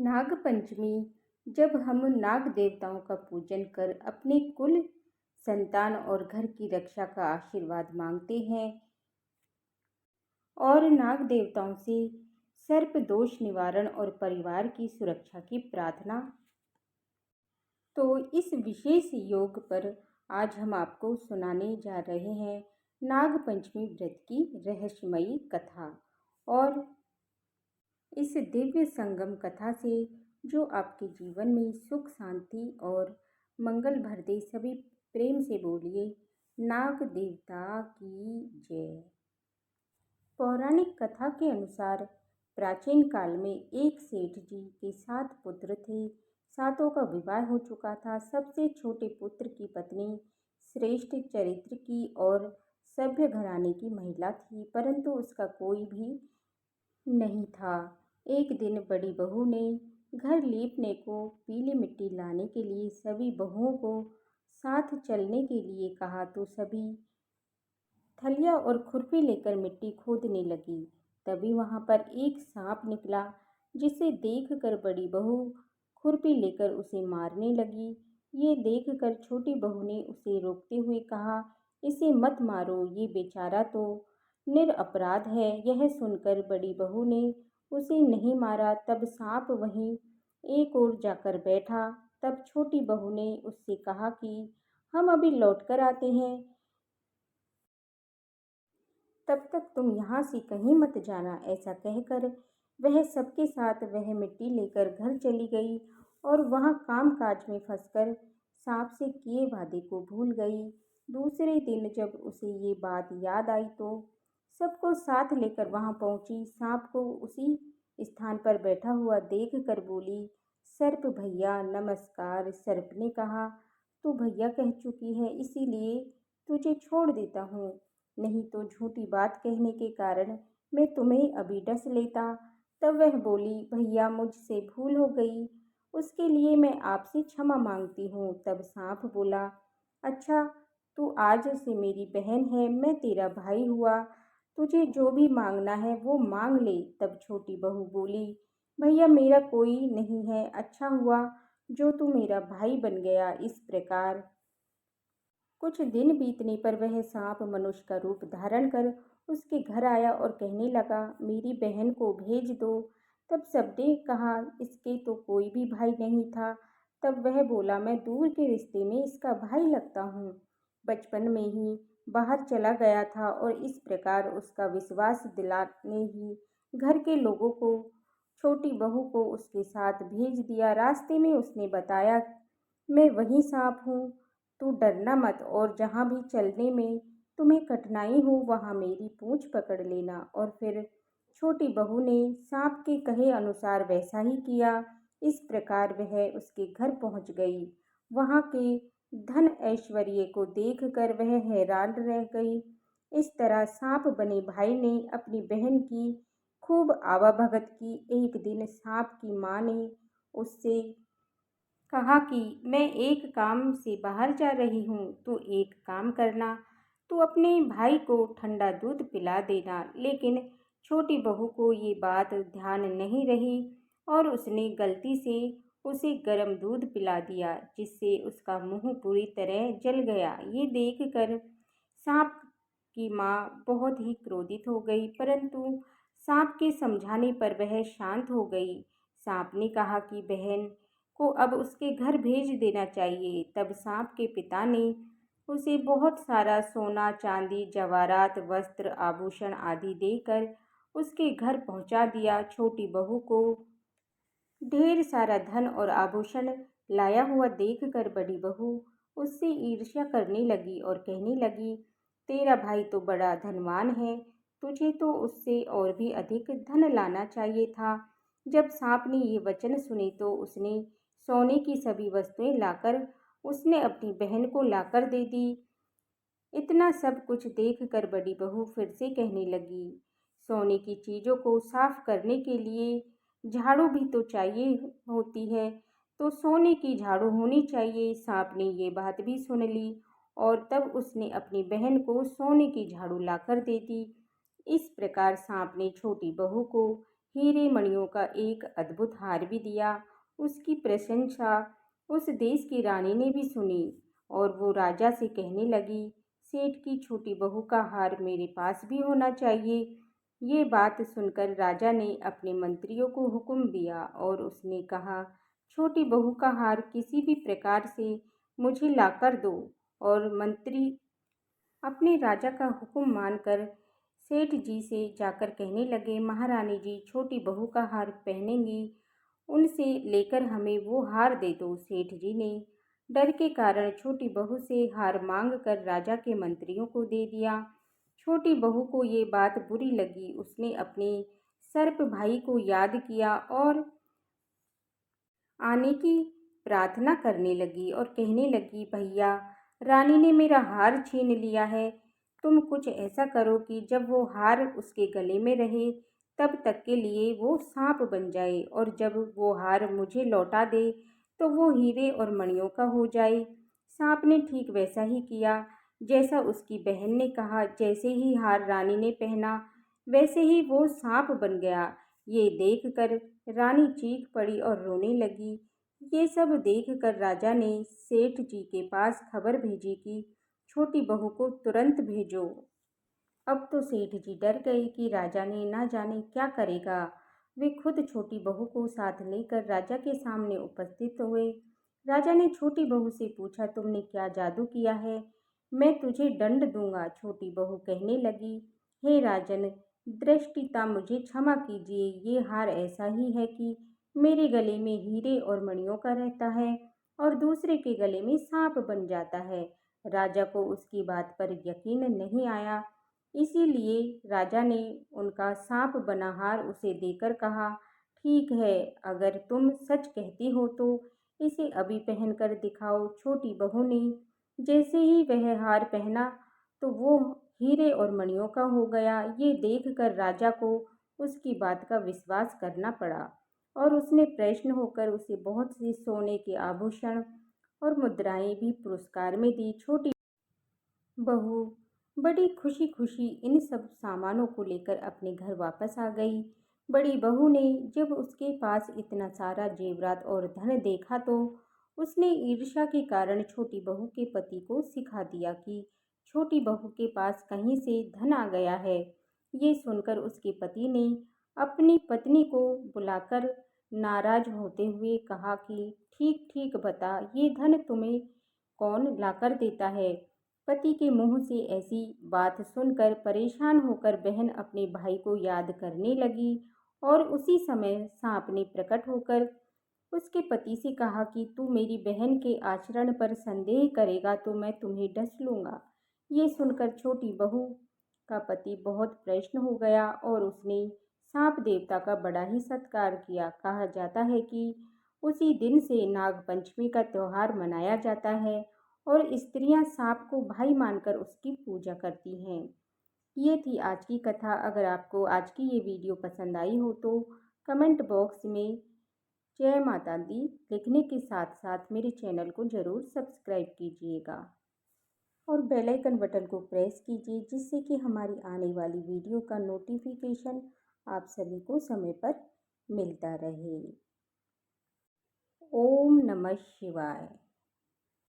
नाग पंचमी जब हम नाग देवताओं का पूजन कर अपने कुल संतान और घर की रक्षा का आशीर्वाद मांगते हैं और नाग देवताओं से सर्प दोष निवारण और परिवार की सुरक्षा की प्रार्थना। तो इस विशेष योग पर आज हम आपको सुनाने जा रहे हैं नाग पंचमी व्रत की रहस्यमयी कथा और इस दिव्य संगम कथा से जो आपके जीवन में सुख शांति और मंगल भर दे। सभी प्रेम से बोलिए नाग देवता की जय। पौराणिक कथा के अनुसार प्राचीन काल में एक सेठ जी के 7 पुत्र थे। सातों का विवाह हो चुका था। सबसे छोटे पुत्र की पत्नी श्रेष्ठ चरित्र की और सभ्य घराने की महिला थी, परंतु उसका कोई भी नहीं था। एक दिन बड़ी बहू ने घर लीपने को पीली मिट्टी लाने के लिए सभी बहुओं को साथ चलने के लिए कहा, तो सभी थलिया और खुरपी लेकर मिट्टी खोदने लगी। तभी वहां पर एक सांप निकला, जिसे देखकर बड़ी बहू खुरपी लेकर उसे मारने लगी। ये देखकर छोटी बहू ने उसे रोकते हुए कहा, इसे मत मारो, ये बेचारा तो निरपराध है। यह सुनकर बड़ी बहू ने उसे नहीं मारा। तब सांप वहीं एक ओर जाकर बैठा। तब छोटी बहू ने उससे कहा कि हम अभी लौट कर आते हैं, तब तक तुम यहाँ से कहीं मत जाना। ऐसा कहकर वह सबके साथ वह मिट्टी लेकर घर चली गई और वहाँ काम काज में फंसकर सांप से किए वादे को भूल गई। दूसरे दिन जब उसे ये बात याद आई तो सबको साथ लेकर वहां पहुंची। सांप को उसी स्थान पर बैठा हुआ देख कर बोली, सर्प भैया नमस्कार। सर्प ने कहा, तू भैया कह चुकी है, इसीलिए तुझे छोड़ देता हूँ, नहीं तो झूठी बात कहने के कारण मैं तुम्हें अभी डस लेता। तब वह बोली, भैया मुझसे भूल हो गई, उसके लिए मैं आपसे क्षमा मांगती हूँ। तब सांप बोला, अच्छा तू आज से मेरी बहन है, मैं तेरा भाई हुआ, तुझे जो भी मांगना है वो मांग ले। तब छोटी बहू बोली, भैया मेरा कोई नहीं है, अच्छा हुआ जो तू मेरा भाई बन गया। इस प्रकार कुछ दिन बीतने पर वह सांप मनुष्य का रूप धारण कर उसके घर आया और कहने लगा, मेरी बहन को भेज दो। तब सबने कहा, इसके तो कोई भी भाई नहीं था। तब वह बोला, मैं दूर के रिश्ते में इसका भाई लगता हूँ, बचपन में ही बाहर चला गया था। और इस प्रकार उसका विश्वास दिलाने ही घर के लोगों को छोटी बहू को उसके साथ भेज दिया। रास्ते में उसने बताया, मैं वही सांप हूँ, तू डरना मत, और जहाँ भी चलने में तुम्हें कठिनाई हो वहाँ मेरी पूंछ पकड़ लेना। और फिर छोटी बहू ने सांप के कहे अनुसार वैसा ही किया। इस प्रकार वह उसके घर पहुंच गई। वहाँ के धन ऐश्वर्य को देखकर वह हैरान रह गई। इस तरह सांप बने भाई ने अपनी बहन की खूब आवाभगत की। एक दिन सांप की माँ ने उससे कहा कि मैं एक काम से बाहर जा रही हूँ, तू एक काम करना, तू अपने भाई को ठंडा दूध पिला देना। लेकिन छोटी बहू को ये बात ध्यान नहीं रही और उसने गलती से उसे गर्म दूध पिला दिया, जिससे उसका मुंह पूरी तरह जल गया। ये देखकर सांप की माँ बहुत ही क्रोधित हो गई, परंतु सांप के समझाने पर वह शांत हो गई। सांप ने कहा कि बहन को अब उसके घर भेज देना चाहिए। तब सांप के पिता ने उसे बहुत सारा सोना चांदी जवाहरात वस्त्र आभूषण आदि देकर उसके घर पहुंचा दिया। छोटी बहू को ढेर सारा धन और आभूषण लाया हुआ देखकर बड़ी बहू उससे ईर्ष्या करने लगी और कहने लगी, तेरा भाई तो बड़ा धनवान है, तुझे तो उससे और भी अधिक धन लाना चाहिए था। जब सांप ने ये वचन सुने तो उसने सोने की सभी वस्तुएं लाकर उसने अपनी बहन को लाकर दे दी। इतना सब कुछ देखकर बड़ी बहू फिर से कहने लगी, सोने की चीजों को साफ करने के लिए झाड़ू भी तो चाहिए होती है, तो सोने की झाड़ू होनी चाहिए। सांप ने ये बात भी सुन ली और तब उसने अपनी बहन को सोने की झाड़ू लाकर दे दी। इस प्रकार सांप ने छोटी बहू को हीरे मणियों का एक अद्भुत हार भी दिया। उसकी प्रशंसा उस देश की रानी ने भी सुनी और वो राजा से कहने लगी, सेठ की छोटी बहू का हार मेरे पास भी होना चाहिए। ये बात सुनकर राजा ने अपने मंत्रियों को हुक्म दिया और उसने कहा, छोटी बहू का हार किसी भी प्रकार से मुझे लाकर दो। और मंत्री अपने राजा का हुक्म मानकर सेठ जी से जाकर कहने लगे, महारानी जी छोटी बहू का हार पहनेंगी, उनसे लेकर हमें वो हार दे दो। सेठ जी ने डर के कारण छोटी बहू से हार मांग कर राजा के मंत्रियों को दे दिया। छोटी बहू को ये बात बुरी लगी। उसने अपने सर्प भाई को याद किया और आने की प्रार्थना करने लगी और कहने लगी, भैया रानी ने मेरा हार छीन लिया है। तुम कुछ ऐसा करो कि जब वो हार उसके गले में रहे तब तक के लिए वो सांप बन जाए और जब वो हार मुझे लौटा दे तो वो हीरे और मणियों का हो जाए। सांप ने ठीक वैसा ही किया जैसा उसकी बहन ने कहा। जैसे ही हार रानी ने पहना वैसे ही वो सांप बन गया। ये देखकर रानी चीख पड़ी और रोने लगी। ये सब देखकर राजा ने सेठ जी के पास खबर भेजी कि छोटी बहू को तुरंत भेजो। अब तो सेठ जी डर गए कि राजा ने ना जाने क्या करेगा। वे खुद छोटी बहू को साथ लेकर राजा के सामने उपस्थित हुए। राजा ने छोटी बहू से पूछा, तुमने क्या जादू किया है? मैं तुझे दंड दूंगा। छोटी बहू कहने लगी, हे राजन, दृष्टिता मुझे क्षमा कीजिए। ये हार ऐसा ही है कि मेरे गले में हीरे और मणियों का रहता है और दूसरे के गले में सांप बन जाता है। राजा को उसकी बात पर यकीन नहीं आया, इसीलिए राजा ने उनका सांप बना हार उसे देकर कहा, ठीक है, अगर तुम सच कहती हो तो इसे अभी पहनकर दिखाओ। छोटी बहू ने जैसे ही वह हार पहना तो वो हीरे और मणियों का हो गया। ये देखकर राजा को उसकी बात का विश्वास करना पड़ा और उसने प्रसन्न होकर उसे बहुत से सोने के आभूषण और मुद्राएं भी पुरस्कार में दी। छोटी बहू बड़ी खुशी खुशी इन सब सामानों को लेकर अपने घर वापस आ गई। बड़ी बहू ने जब उसके पास इतना सारा जेवरात और धन देखा तो उसने ईर्ष्या के कारण छोटी बहू के पति को सिखा दिया कि छोटी बहू के पास कहीं से धन आ गया है। ये सुनकर उसके पति ने अपनी पत्नी को बुलाकर नाराज होते हुए कहा कि ठीक ठीक बता, ये धन तुम्हें कौन लाकर देता है? पति के मुंह से ऐसी बात सुनकर परेशान होकर बहन अपने भाई को याद करने लगी और उसी समय सांप ने प्रकट होकर उसके पति से कहा कि तू मेरी बहन के आचरण पर संदेह करेगा तो मैं तुम्हें डस लूंगा। ये सुनकर छोटी बहू का पति बहुत प्रसन्न हो गया और उसने सांप देवता का बड़ा ही सत्कार किया। कहा जाता है कि उसी दिन से नाग पंचमी का त्योहार मनाया जाता है और स्त्रियां सांप को भाई मानकर उसकी पूजा करती हैं। ये थी आज की कथा। अगर आपको आज की ये वीडियो पसंद आई हो तो कमेंट बॉक्स में जय माता दी लिखने के साथ साथ मेरे चैनल को ज़रूर सब्सक्राइब कीजिएगा और बेल आइकन बटन को प्रेस कीजिए जिससे कि हमारी आने वाली वीडियो का नोटिफिकेशन आप सभी को समय पर मिलता रहे। ओम नमः शिवाय।